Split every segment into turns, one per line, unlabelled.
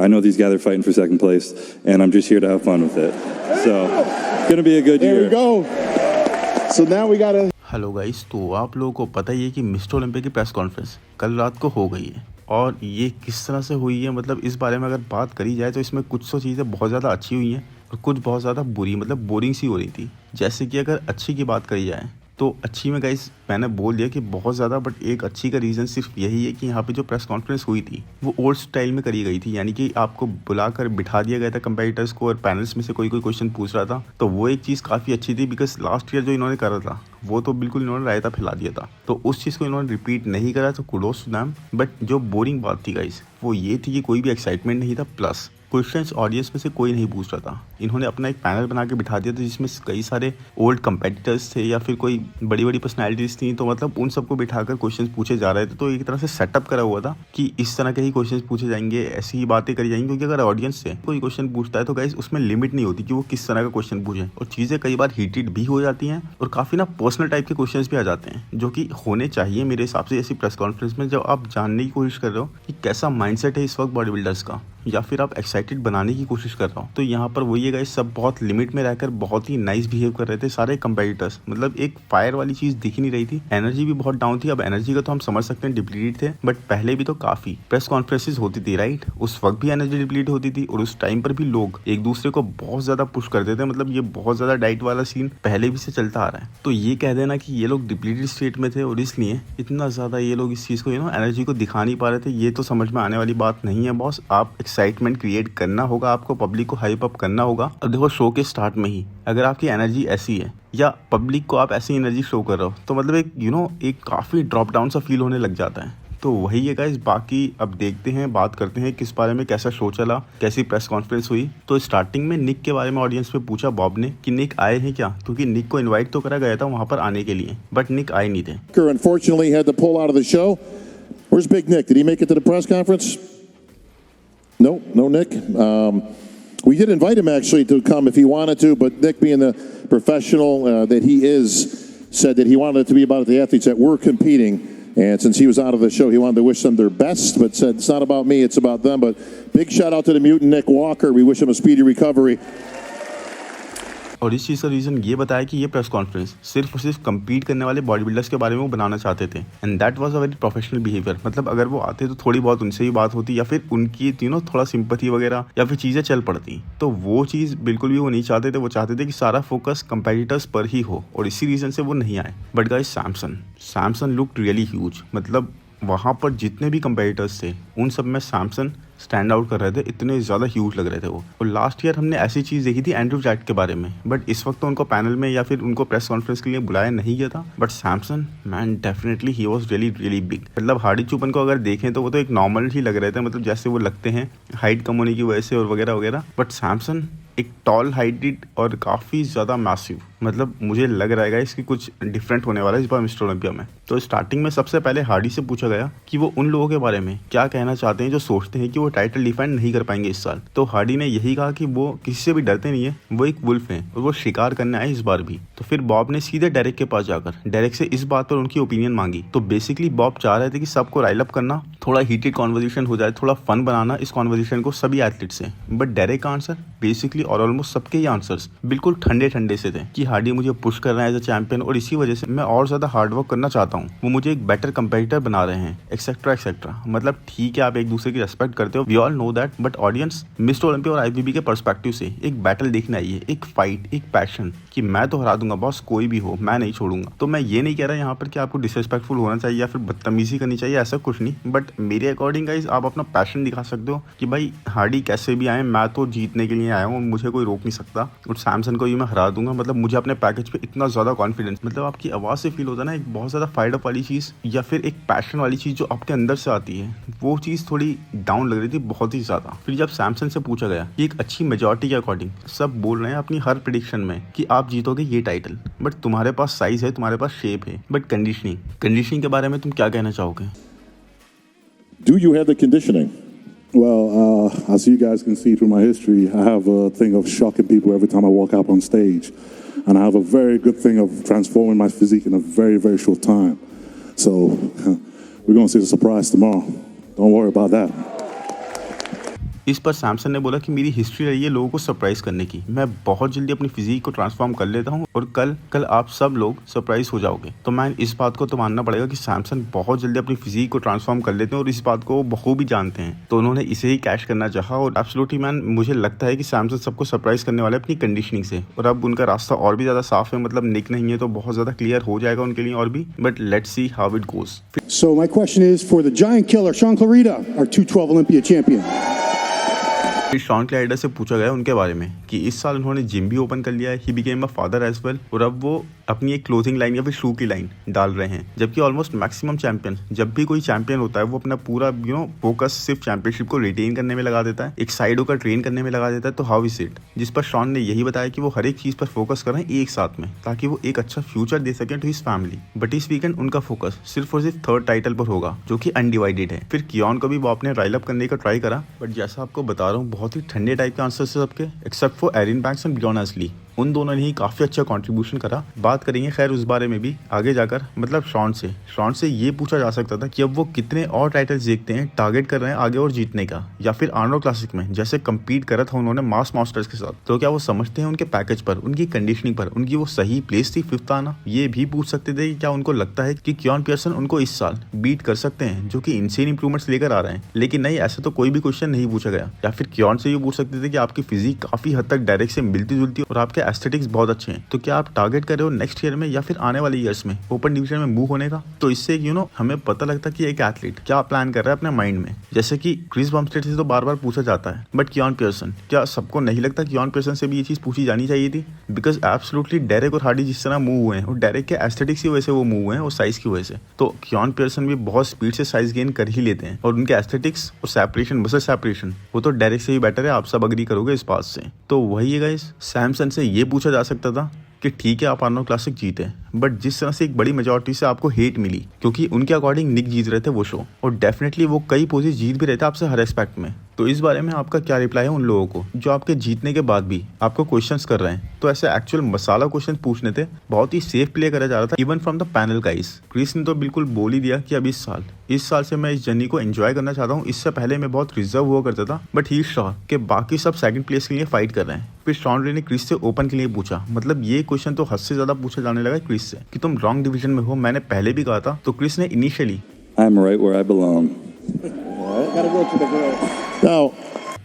I know these guys are fighting for second place, and I'm just here to have fun with it. So, it's going to be a good year.
There we go. So now we gotta...
hello guys, तो आप लोगों को पता ही है कि mister Olympia की press conference कल रात को हो गई है और ये किस तरह से हुई है, मतलब इस बारे में अगर बात करी जाए तो इसमें कुछ तो चीज़ें बहुत ज़्यादा अच्छी हुई हैं और कुछ बहुत ज़्यादा बुरी, मतलब बोरिंग सी हो रही थी। जैसे कि अगर अच्छी की बात करी जाए तो अच्छी में गाइस मैंने बोल दिया कि बहुत ज़्यादा, बट एक अच्छी का रीज़न सिर्फ यही है कि यहाँ पे जो प्रेस कॉन्फ्रेंस हुई थी वो ओल्ड स्टाइल में करी गई थी, यानी कि आपको बुलाकर बिठा दिया गया था कंपेटिटर्स को और पैनल्स में से कोई क्वेश्चन पूछ रहा था। तो वो एक चीज़ काफ़ी अच्छी थी, बिकॉज लास्ट ईयर जो इन्होंने करा था वो तो बिल्कुल इन्होंने रायता फैला दिया था, तो उस चीज़ को इन्होंने रिपीट नहीं करा, तो कुडोस टू देम। बट जो बोरिंग बात थी गाइस वो ये थी कि कोई भी एक्साइटमेंट नहीं था, प्लस क्वेश्चंस ऑडियंस में से कोई नहीं पूछ रहा था। इन्होंने अपना एक पैनल बना के बिठा दिया था जिसमें कई सारे ओल्ड कंपेटिटर्स थे या फिर कोई बड़ी बड़ी पर्सनैलिटीज़ थी, तो मतलब उन सबको बिठाकर क्वेश्चंस पूछे जा रहे थे। तो एक तरह से सेटअप करा हुआ था कि इस तरह के ही क्वेश्चंस पूछे जाएंगे, ऐसी ही बातें करी जाएंगी, क्योंकि अगर ऑडियंस से कोई क्वेश्चन पूछता है तो गाइस उसमें लिमिट नहीं होती कि वो किस तरह का क्वेश्चन पूछे, और चीज़ें कई बार हीटेड भी हो जाती हैं और काफ़ी ना पर्सनल टाइप के क्वेश्चंस भी आ जाते हैं, जो कि होने चाहिए मेरे हिसाब से ऐसी प्रेस कॉन्फ्रेंस में, जब आप जानने की कोशिश कर रहे हो कि कैसा माइंडसेट है इस वक्त बॉडी बिल्डर्स का, या फिर आप एक्साइटेड बनाने की कोशिश कर रहा हो। तो यहाँ पर वही है गाइस, सब बहुत लिमिट में रहकर बहुत ही नाइस बिहेव कर रहे थे सारे कंपेटिटर्स, मतलब एक फायर वाली चीज दिख ही नहीं रही थी। एनर्जी भी बहुत डाउन थी। अब एनर्जी का तो हम समझ सकते हैं डिप्लीटेड थे, बट पहले भी तो काफी प्रेस कॉन्फ्रेंसेस होती थी राइट, उस वक्त भी एनर्जी डिप्लीट होती थी और उस टाइम पर भी लोग एक दूसरे को बहुत ज्यादा पुश करते थे, मतलब ये बहुत ज्यादा डाइट वाला सीन पहले भी से चलता आ रहा है। तो ये कह देना कि ये लोग डिप्लीटेड स्टेट में थे और इसलिए इतना ज्यादा ये लोग इस चीज को एनर्जी को दिखा नहीं पा रहे थे, ये तो समझ में आने वाली बात नहीं है बॉस। आप एक्साइटमेंट क्रिएट करना होगा, आपको पब्लिक को हाइप अप करना होगा। अब देखो शो के स्टार्ट में ही अगर आपकी एनर्जी ऐसी है या पब्लिक को आप ऐसी एनर्जी शो कर रहे हो तो मतलब एक एक काफ़ी ड्रॉप डाउन सा फील होने लग जाता है। तो वही है गाइस, बाकी अब देखते हैं, बात करते हैं किस बारे में, कैसा शो चला, कैसी प्रेस कॉन्फ्रेंस हुई। तो स्टार्टिंग में निक के बारे में ऑडियंस में पूछा बॉब ने कि निक आए हैं क्या, क्योंकि निक को इन्वाइट तो करा गया था वहाँ पर आने के लिए, बट निक आए नहीं थे।
Unfortunately had to pull out of the show. Where's Big Nick? Did he make it to the press conference? No Nick. We did invite him actually to come if he wanted to, but Nick, being the professional that he is, said that he wanted it to be about the athletes that were competing. And since he was out of the show, he wanted to wish them their best, but said it's not about me, it's about them. But big shout out to the mutant Nick Walker. We wish him a speedy recovery.
और इस चीज़ का reason ये बताया कि ये press conference सिर्फ और सिर्फ कम्पीट करने वाले बॉडी बिल्डर्स के बारे में वो बनाना चाहते थे, and that was a very professional behaviour. मतलब अगर वो आते तो थोड़ी बहुत उनसे ही बात होती या फिर उनकी थोड़ा सिंपैथी वगैरह या फिर चीज़ें चल पड़ती, तो वो चीज़ बिल्कुल भी वो नहीं चाहते थे। वो चाहते थे कि सारा फोकस कंपेटिटर्स पर ही हो और इसी रीज़न से वो नहीं आए। But guys Samson looked really huge, मतलब वहाँ पर जितने भी कंपेटिटर्स थे उन सब में सैमसन स्टैंड आउट कर रहे थे, इतने ज़्यादा ह्यूज लग रहे थे वो। और लास्ट ईयर हमने ऐसी चीज़ देखी थी एंड्रू जैट के बारे में, बट इस वक्त तो उनको पैनल में या फिर उनको प्रेस कॉन्फ्रेंस के लिए बुलाया नहीं गया था। But Samson man definitely he was really big. मतलब हार्डी चुपन को अगर देखें तो वो तो एक नॉर्मल ही लग रहे थे, मतलब जैसे वो लगते हैं हाइट कम होने की वजह से और वगैरह वगैरह। बट सैमसन एक टॉल हाइटेड और काफ़ी ज़्यादा मैसिव, मतलब मुझे लग रहा है इसकी कुछ डिफरेंट होने वाला है इस बार मिस्टर ओलंपिया में। तो स्टार्टिंग में सबसे पहले हार्डी से पूछा गया कि वो उन लोगों के बारे में क्या कहना चाहते हैं जो सोचते हैं कि वो टाइटल डिफेंड नहीं कर पाएंगे इस साल। तो हार्डी ने यही कहा कि वो किसी से भी डरते नहीं है, वो एक वुल्फ है और वो शिकार करने आए इस बार भी। तो फिर बॉब ने सीधे डेरेक के पास जाकर डेरेक से इस बात पर उनकी ओपिनियन मांगी। तो बेसिकली बॉब चाह रहे थे कि सबको राइल अप करना, थोड़ा हीटेड कॉन्वर्सेशन हो जाए, थोड़ा फन बनाना इस कॉन्वर्सेशन को सभी एथलीट से। बट डेरेक का आंसर बेसिकली और ऑलमोस्ट सबके ही आंसर्स बिल्कुल ठंडे से थे कि हार्डी मुझे पुश कर रहे हैं एज अ चैंपियन और इसी वजह से मैं और ज्यादा हार्ड वर्क करना चाहता हूँ, वो मुझे एक बेटर कंपेटिटर बना रहे हैं एक्सेट्रा। मतलब ठीक है, आप एक दूसरे की रेस्पेक्ट करते हो, we all know that, but audience Mister Olympia और आईबीबी के पर्सपेक्टिव से एक बैटल देखने आई है, एक फाइट, एक पैशन कि मैं तो हरा दूंगा बॉस, कोई भी हो मैं नहीं छोड़ूंगा। तो मैं ये नहीं कह रहा यहाँ पर कि आपको डिसरिस्पेक्टफुल होना चाहिए या फिर बदतमीजी करनी चाहिए, ऐसा कुछ नहीं, बट मेरे अकॉर्डिंग गाइस आप अपना पैशन दिखा सकते हो कि भाई हार्डी कैसे भी आए, मैं तो जीतने के लिए आया हूँ, मुझे कोई रोक नहीं सकता और सैमसन को भी मैं हरा दूंगा। मतलब मुझे अपने पैकेज पे इतना ज़्यादा कॉन्फिडेंस, मतलब आपकी आवाज़ से फील होता है ना एक बहुत ज़्यादा फाइड अप वाली चीज़ या फिर एक पैशन वाली चीज़ जो आपके अंदर से आती है, वो चीज़ थोड़ी डाउन लग रही थी बहुत ही ज़्यादा। फिर जब सैमसन से पूछा गया कि एक अच्छी मेजॉरिटी के अकॉर्डिंग सब बोल रहे हैं अपनी हर प्रेडिक्शन में कि आप जीतोगे ये टाइटल, बट तुम्हारे पास साइज है, तुम्हारे पास शेप है, बट कंडीशनिंग के बारे में तुम क्या कहना चाहोगे?
Do you have the conditioning? Well, as you guys can see through my history, I have a thing of shocking people every time I walk out on stage. And I have a very good thing of transforming my physique in a very, very short time. So we're going to see the surprise tomorrow. Don't worry about that.
इस पर सैमसन ने बोला कि मेरी history रही है लोगों को सरप्राइज करने की, मैं बहुत जल्दी अपनी फिजिक को ट्रांसफॉर्म कर लेता हूँ और कल आप सब लोग सरप्राइज हो जाओगे। तो मैन इस बात को तो मानना पड़ेगा कि सैमसन बहुत जल्दी अपनी फिजिक को ट्रांसफॉर्म कर लेते हैं और इस बात को वो बखूबी जानते हैं, तो उन्होंने इसे ही कैश करना चाहा। और एब्सोल्युटली मैन मुझे लगता है कि सैमसन सबको सरप्राइज करने वाले अपनी कंडीशनिंग से, और अब उनका रास्ता और भी ज्यादा साफ है, मतलब निक नहीं है तो बहुत ज्यादा क्लियर हो जाएगा उनके लिए और भी, but let's see how it goes.
So my question is for the giant killer, Sean Clarita, our 212 Olympia champion.
फिर शॉन क्लाइडर से पूछा गया उनके बारे में कि इस साल उन्होंने जिम भी ओपन कर लिया है, he became a father as well, और अब वो अपनी एक क्लोथिंग लाइन या फिर शू की लाइन डाल रहे हैं। जबकि ऑलमोस्ट मैक्सिमम चैंपियन, जब भी कोई चैंपियन होता है वो अपना पूरा फोकस सिर्फ चैंपियनशिप को रिटेन करने में लगा देता है, एक साइड होकर ट्रेन करने में लगा देता है। तो हाउ इज इट, जिस पर शॉन ने यही बताया कि वो हर एक चीज पर फोकस कर रहे हैं एक साथ में, ताकि वो एक अच्छा फ्यूचर दे सकें टू हिज फैमिली। बट इस वीकेंड उनका फोकस सिर्फ और सिर्फ थर्ड टाइटल पर होगा, जो कि अनडिवाइडेड है। फिर कियोन को भी वो अपने राइल अप करने का ट्राई करा, बट जैसा आपको बता रहा हूँ बहुत ही ठंडे टाइप के आंसर से सबके, except for Erin Banks and Beyon Ashley. उन दोनों ने ही काफी अच्छा कंट्रीब्यूशन करा। बात करेंगे खैर उस बारे में भी आगे जाकर। मतलब शॉन से ये पूछा जा सकता था कि अब वो कितने और टाइटल्स देखते हैं, टारगेट कर रहे हैं आगे और जीतने का, या फिर आर्नोल्ड क्लासिक में जैसे कम्पीट करा था उन्होंने मास मास्टर्स के साथ, तो क्या वो समझते हैं उनके पैकेज पर, उनकी कंडीशनिंग पर, उनकी वो सही प्लेस थी फिफ्थ आना। ये भी पूछ सकते थे कि क्या उनको लगता है कि कियोन पियर्सन उनको इस साल बीट कर सकते हैं, जो कि इनसेन इंप्रूवमेंट्स लेकर आ रहे हैं। लेकिन नहीं, ऐसा तो कोई भी क्वेश्चन नहीं पूछा गया। या फिर कियोन से ये पूछ सकते थे कि आपकी फिजिक काफी हद तक डायरेक्ट से मिलती जुलती और आपके एस्थेटिक्स बहुत अच्छे हैं, तो क्या आप टारगेट कर रहे हो नेक्स्ट ईयर में या फिर आने वाले ईयर्स में ओपन डिवीजन में मूव होने का। तो इससे हमें पता लगता कि एक एथलीट क्या प्लान कर रहा है अपने माइंड में। जैसे कि क्रिस बमस्टेड से तो बार बार पूछा जाता है, बट कियोन पियर्सन, क्या सबको नहीं लगता कियोन पियर्सन से भी ये चीज पूछी जानी चाहिए थी? बिकॉज एब्सोल्युटली डेरेक और हार्डी जिस तरह मूव हुए हैं, और डेरेक के एस्थेटिक्स की वजह से वो मूव हुए हैं और साइज की वजह से, तो कियोन पियर्सन भी बहुत स्पीड से साइज गेन कर ही लेते हैं, और उनके एस्थेटिक्स और सेपरेशन, मसल सेपरेशन, वो तो डेरेक से ही बेटर है। आप सब अग्री करोगे इस बात से। तो वही है गाइस, सैमसन से ये पूछा जा सकता था कि ठीक है आप आर्नोल्ड क्लासिक जीते, बट जिस तरह से एक बड़ी मेजॉरिटी से आपको हेट मिली, क्योंकि उनके अकॉर्डिंग निक जीत रहे थे वो शो, और डेफिनेटली वो कई पोजीशन जीत भी रहे थे आपसे हर एस्पेक्ट में। तो इस बारे में आपका क्या रिप्लाई है उन लोगों को जो आपके जीतने के बाद भी आपको क्वेश्चंस कर रहे हैं? तो ऐसे एक्चुअल मसाला क्वेश्चन पूछने थे, बहुत ही सेफ प्ले करा जा रहा था even from the panel guys. Chris ने तो बिल्कुल बोल ही दिया कि अब इस साल से मैं इस जर्नी को एंजॉय करना चाहता हूँ। इससे पहले मैं बहुत रिजर्व हुआ करता था, बट ही श्योर कि बाकी सब सेकंड प्लेस के लिए फाइट कर रहे हैं। फिर शॉन रे ने क्रिस से ओपन के लिए पूछा, मतलब ये क्वेश्चन तो हद से ज्यादा पूछा जाने लगा क्रिस से कि तुम रॉन्ग डिवीजन में हो, मैंने पहले भी कहा था। तो क्रिस ने initially
I'm right where I belong.
Now,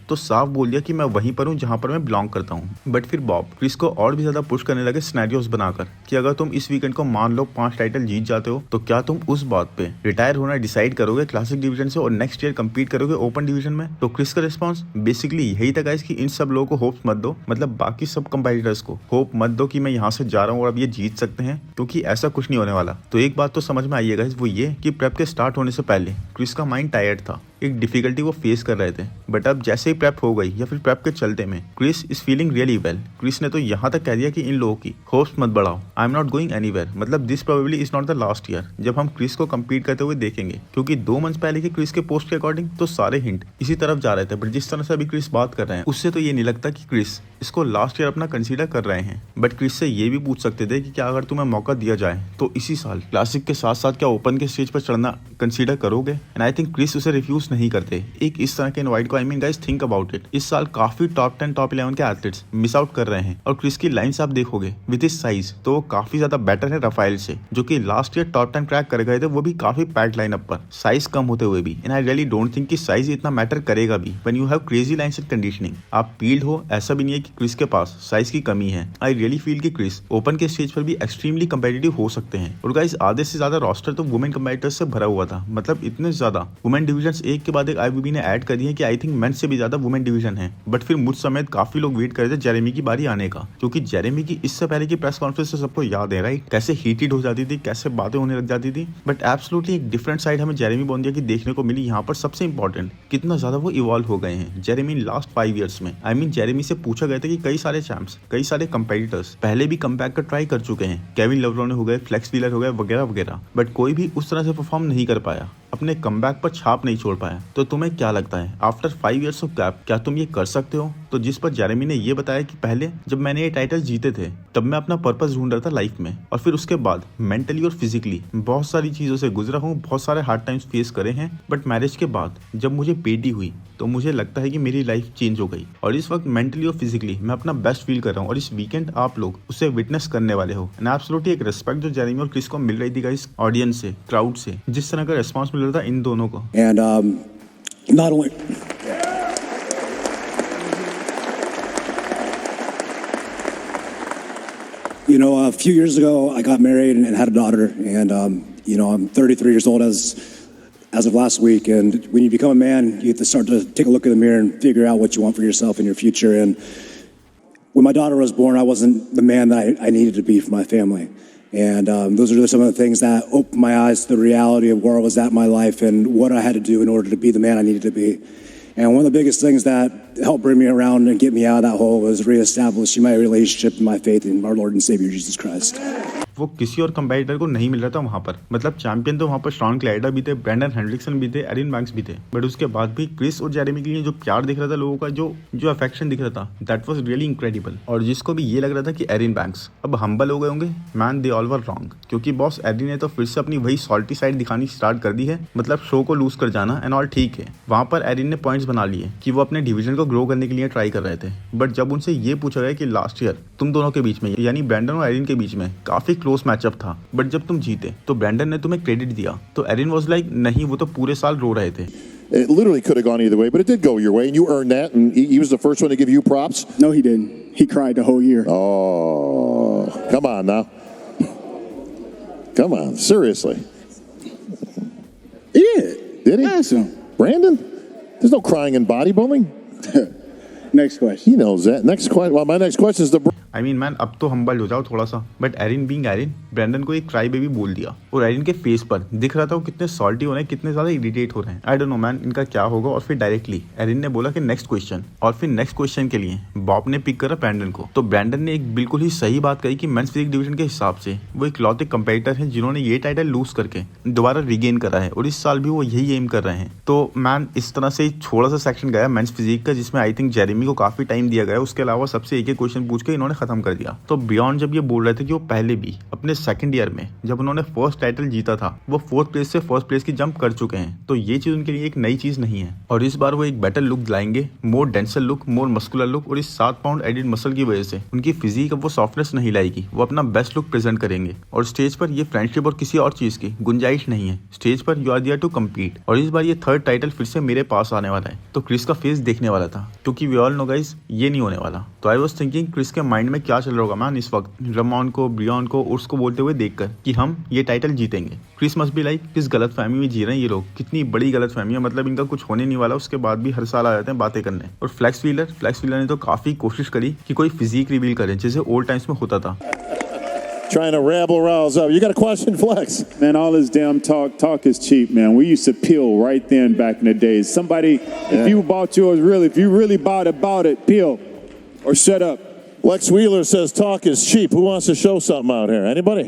तो साफ बोल दिया कि मैं वहीं पर हूँ जहाँ पर मैं बिलोंग करता हूँ। बट फिर बॉब क्रिस को और भी ज्यादा पुश करने लगे सिनेरियोस बनाकर कि अगर तुम इस वीकेंड को मान लो 5 टाइटल जीत जाते हो, तो क्या तुम उस बात पे रिटायर होना डिसाइड करोगे क्लासिक डिवीजन से और नेक्स्ट ईयर कंपीट करोगे ओपन डिवीजन में? तो क्रिस का रिस्पॉन्स बेसिकली यही था गाइस कि इन सब लोगों को होप्स मत दो, मतलब बाकी सब कंपेटिटर्स को होप मत दो कि मैं यहाँ से जा रहा हूँ और अब ये जीत सकते हैं, क्योंकि ऐसा कुछ नहीं होने वाला। तो एक बात तो समझ में आई है गाइस, वो ये कि प्रेप के स्टार्ट होने से पहले क्रिस का माइंड टायर्ड था, एक डिफिकल्टी वो फेस कर रहे थे। बट अब जैसे ही प्रेप हो गई या फिर प्रेप के चलते में Chris is feeling really well. Chris ने तो यहाँ तक कह दिया कि इन लोगों की होप्स मत बढ़ाओ, I am not going anywhere, मतलब this probably is not the last year जब हम क्रिस को कम्पीट करते हुए देखेंगे। क्योंकि 2 मंथ्स पहले के क्रिस के पोस्ट के अकॉर्डिंग तो सारे हिंट इसी तरफ जा रहे थे, बट जिस तरह से अभी क्रिस बात कर रहे हैं उससे तो ये नहीं लगता कि क्रिस इसको लास्ट ईयर अपना कंसीडर कर रहे हैं। बट क्रिस से ये भी पूछ सकते थे कि क्या अगर तुम्हें मौका दिया जाए तो इसी साल क्लासिक के साथ साथ क्या ओपन के स्टेज पर चढ़ना कंसीडर करोगे? एंड आई थिंक क्रिस उसे रिफ्यूज नहीं करते एक इस तरह के इनवाइट को। I mean guys think about it, इस साल काफी टॉप 10 टॉप 11 के एथलीट्स मिस आउट कर रहे हैं, और क्रिस की लाइंस आप देखोगे विद हिज साइज तो वो काफी ज्यादा बेटर है राफेल से, जो कि लास्ट ईयर टॉप 10 क्रैक कर गए थे, वो भी काफी पैक्ड लाइनअप पर, साइज कम होते हुए भी। And I really don't think कि साइज इतना मैटर करेगा भी when you have crazy lines and conditioning. आप पील्ड हो, ऐसा भी नहीं है कि क्रिस के पास साइज की कमी है। आई रियली फील कि क्रिस ओपन के स्टेज पर भी एक्सट्रीमली कंपेटिटिव हो सकते हैं। और गाइस आधे से ज्यादा रोस्टर तो वुमेन कंपेटिटर्स से भरा हुआ था, मतलब इतने ज्यादा वुमेन डिवीजन एक के बाद एक आईबीबी ने ऐड कर दिए कि आई थिंक मेंस से भी ज्यादा वुमेन डिवीजन है। बट फिर मुझ समेत काफी लोग वेट कर रहे थे जेरेमी की बारी आने का, क्योंकि जेरेमी की इससे पहले की प्रेस कॉन्फ्रेंस से सबको याद है राइट, कैसे हीटेड हो जाती थी, कैसे बातें होने लग जाती थी। बट एब्सोल्युटली एक डिफरेंट साइड हमें जेरेमी बोंदिया की देखने को मिली यहाँ पर। सबसे इंपॉर्टेंट कितना ज्यादा वो इवॉल्व हो गए हैं जेरेमी लास्ट 5 ईयर्स में। आई मीन जेरेमी से पूछा गया था कि कई सारे चैंप्स, कई सारे कंपेटिटर्स पहले भी कमबैक का ट्राई कर चुके हैं, केविन लवरोने हो गए, फ्लेक्स व्हीलर हो गए वगैरह वगैरह, बट कोई भी उस तरह से परफॉर्म नहीं कर पाया, अपने कमबैक पर छाप नहीं छोड़ पाया। तो तुम्हें क्या लगता है आफ्टर 5 ईयर्स ऑफ गैप क्या तुम ये कर सकते हो? तो जिस पर जेरेमी ने ये बताया कि पहले जब मैंने ये टाइटल जीते थे तब मैं अपना पर्पस ढूंढ रहा था लाइफ में, और फिर उसके बाद मेंटली और फिजिकली बहुत सारी चीज़ों से गुजरा हूँ, बहुत सारे हार्ड टाइम्स फेस करे हैं, बट मैरिज के बाद जब मुझे बेटी हुई तो मुझे लगता है कि मेरी लाइफ चेंज हो गई और इस वक्त मेंटली और फिजिकली मैं अपना बेस्ट फील कर रहा हूँ और इस वीकेंड आप लोग उसे विटनेस करने वाले हो। एंड एब्सोल्युटली एक रिस्पेक्ट जो जेरेमी और क्रिस को मिल रही थी गाइस ऑडियंस से, क्राउड से, जिस तरह का रिस्पॉन्स मिल रहा था इन दोनों को।
And not only a few years ago, I got married and had a daughter, and I'm 33 years old as of last week. And when you become a man, you have to start to take a look in the mirror and figure out what you want for yourself and your future. And when my daughter was born, I wasn't the man that I needed to be for my family. And those are some of the things that opened my eyes to the reality of where I was at in my life and what I had to do in order to be the man I needed to be. And one of the biggest things that helped bring me around and get me out of that hole was reestablishing my relationship and my faith in our Lord and Savior Jesus Christ.
वो किसी और competitor को नहीं मिल रहा था वहाँ पर, मतलब चैंपियन तो वहाँ पर शॉन क्लाइडर भी थे, ब्रैंडन हेंड्रिक्सन भी थे, एरिन बैंक्स भी थे, बट उसके बाद भी क्रिस और जेरेमी के लिए जो प्यार दिख रहा था लोगों का, जो अफेक्शन दिख रहा था, दैट वाज रियली इनक्रेडिबल। और जिसको भी ये लग रहा था कि एरिन बैंक्स अब हम्बल हो गए होंगे, man they all were wrong, क्योंकि बॉस एरिन ने तो फिर से अपनी वही सॉल्टी साइड दिखानी स्टार्ट कर दी है, मतलब शो को लूज कर जाना एंड ऑल ठीक है। वहाँ पर एरिन ने पॉइंट्स बना लिए कि वो अपने डिवीजन को ग्रो करने के लिए ट्राई कर रहे थे, बट जब उनसे ये पूछा गया कि लास्ट ईयर तुम दोनों के बीच में यानी ब्रैंडन और एरिन के बीच में काफी क्लोज मैचअप था, बट जब तुम जीते तो ब्रैंडन ने तुम्हें क्रेडिट दिया, तो एरिन वाज लाइक नहीं, वो तो पूरे साल रो रहे थे।
It literally could have gone either way, but it did go your way, and you earned that, and he was the first one to give you props.
No, he didn't. He cried the whole year.
Oh, come on now. Come on, seriously.
He did.
Did he?
Ask him.
Brandon? There's no crying in bodybuilding.
Next question.
He knows that. Next question. Well, my next question is the.
I mean, man अब तो humble हो जाओ थोड़ा सा। But Erin being Erin, Brandon को एक cry baby बोल दिया और एरिन के फेस पर दिख रहा था वो कितने सॉल्टी हो रहे हैं, कितने ज्यादा इरिटेट हो रहे हैं। आई डोंट नो मैन इनका क्या होगा। और फिर डायरेक्टली एरिन ने बोला कि नेक्स्ट क्वेश्चन, और फिर नेक्स्ट क्वेश्चन के लिए बॉब ने पिक करा ब्रैंडन को। तो ब्रैंडन ने एक बिल्कुल ही सही बात कही कि मेंस फिजिक डिवीजन के हिसाब से वो एक लौते कंपेटिटर हैं जिन्होंने ये टाइटल लूज करके दोबारा रिगेन करा है और इस साल भी वो यही एम कर रहे हैं। तो मैन इस तरह से छोटा सा सेक्शन गया मेंस फिजिक का, जिसमें आई थिंक जेरेमी को काफी टाइम दिया गया, उसके अलावा सबसे एक क्वेश्चन पूछ के इन्होंने खत्म कर दिया। तो बियॉन्ड जब ये बोल रहे थे कि वो पहले भी अपने सेकंड ईयर में जब उन्होंने फर्स्ट टाइटल जीता था वो फोर्थ प्लेस से फर्स्ट प्लेस की जंप कर चुके हैं, तो ये चीज उनके लिए एक नई चीज नहीं है। और इस बार वो एक बेटर लुक लाएंगे, मोर डेंसर लुक, मोर मस्कुलर लुक, और इस 7 पाउंड एडिड मसल की वजह से उनकी फिजिक अब वो सॉफ्टनेस नहीं लाएगी, वो अपना बेस्ट लुक प्रेजेंट करेंगे। और स्टेज पर ये फ्रेंडशिप और किसी और चीज की गुंजाइश नहीं है, स्टेज पर you are there to compete. और इस बार ये थर्ड टाइटल फिर से मेरे पास आने वाला है, तो क्रिस का फेस देखने वाला था, क्योंकि वी ऑल नो गाइस ये नहीं होने वाला। तो आई वाज थिंकिंग क्रिस के माइंड में क्या चल रहा होगा मैन इस वक्त रमॉन को, ब्रियॉन को, उर्स को बोलते हुए देखकर कि हम ये टाइटल जीतेंगे। क्रिस मस्ट बी लाइक किस गलत फहमी में जी रहे हैं ये लोग, कितनी बड़ी गलत फहमी है, मतलब इनका कुछ होने नहीं वाला, उसके बाद भी हर साल आ जाते हैं बातें करने। और फ्लेक्स व्हीलर ने तो काफी कोशिश करी कि कोई फिजिक रिवील करे जैसे ओल्ड टाइम्स में होता था।
Trying to rabble rouse up. You got a question, Flex?
Man, all this damn talk is cheap, man. We used to peel right then back in the days. Somebody, if you bought yours if you really bought it, peel or shut up.
Lex Wheeler says talk is cheap. Who wants to show something out here? Anybody?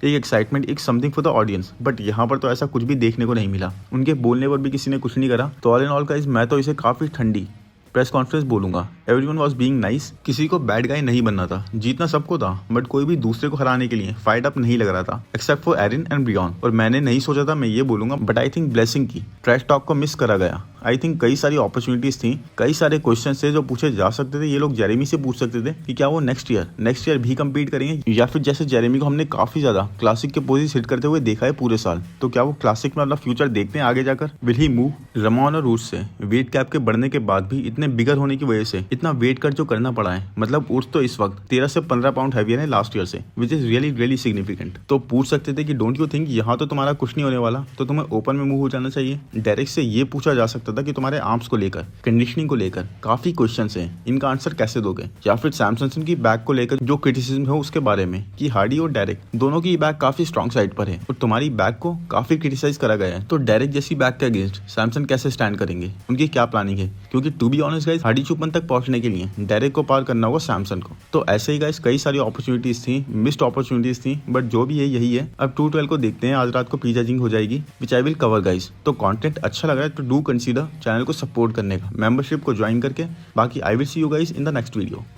एक excitement, एक something for the audience, but यहाँ पर तो ऐसा कुछ भी देखने को नहीं मिला। उनके बोलने पर भी किसी ने कुछ नहीं करा। तो ऑल इन ऑल गाइस मैं तो इसे काफी ठंडी प्रेस कॉन्फ्रेंस बोलूंगा। एवरीवन वाज बीइंग नाइस, किसी को बैड गाय नहीं बनना था, जीतना सबको था, बट कोई भी दूसरे को हराने के लिए फाइट अप नहीं लग रहा था एक्सेप्ट फॉर एरिन एंड ब्रियॉन। और मैंने नहीं सोचा था मैं ये बोलूंगा, बट आई थिंक ब्लेसिंग की ट्रैश टॉक को मिस करा गया। आई थिंक कई सारी अपॉर्चुनिटीज थी, कई सारे क्वेश्चन थे जो पूछे जा सकते थे। ये लोग जेरेमी से पूछ सकते थे कि क्या वो नेक्स्ट ईयर भी कम्पीट करेंगे, या फिर जैसे जेरेमी को हमने काफी ज्यादा क्लासिक के पोजीशन हिट करते हुए देखा है पूरे साल, तो क्या वो क्लासिक में अपना फ्यूचर देखते हैं आगे जाकर। Will he move? रमॉन और रूट्स से वेट कैप के बढ़ने के बाद भी इतने बिगर होने की वजह से इतना वेट कट जो करना पड़ा है, मतलब रूट्स तो इस वक्त 13 से 15 पाउंड हैवियर है लास्ट ईयर से, विच इज रियली सिग्निफिकेंट। तो पूछ सकते थे कि डोंट यू थिंक यहाँ तो तुम्हारा कुछ नहीं होने वाला, तो तुम्हें ओपन में मूव हो जाना चाहिए। डायरेक्ट से ये पूछा जा सकता था कि तुम्हारे आर्म्स को लेकर, कंडीशनिंग को लेकर काफी क्वेश्चंस हैं, इनका आंसर कैसे दोगे। या फिर सैमसन की बैक को लेकर जो क्रिटिसिज्म है उसके बारे में कि हार्डी और डेरेक दोनों की बैक काफी स्ट्रॉन्ग साइड पर है और तुम्हारी बैक को काफी क्रिटिसाइज करा गया है, तो डेरेक जैसी बैक के अगेंस्ट सैमसन कैसे स्टैंड करेंगे, उनकी क्या प्लानिंग है। क्योंकि to be honest guys, Hardy चुपन तक पहुंचने के लिए डेरेक को पार करना होगा सैमसन को। तो ऐसे ही गाइस कई सारी अपॉर्चुनिटीज थी, मिस्ड अपॉर्चुनिटीज थी, बट जो भी है यही है। अब 212 को देखते हैं, आज रात को प्री जजिंग हो जाएगी, विच आई विल कवर गाइस। तो कंटेंट अच्छा लग रहा है तो डू कंसीडर रिमाइंडर चैनल को सपोर्ट करने का, मेंबरशिप को ज्वाइन करके। बाकी I will see you guys in the next video.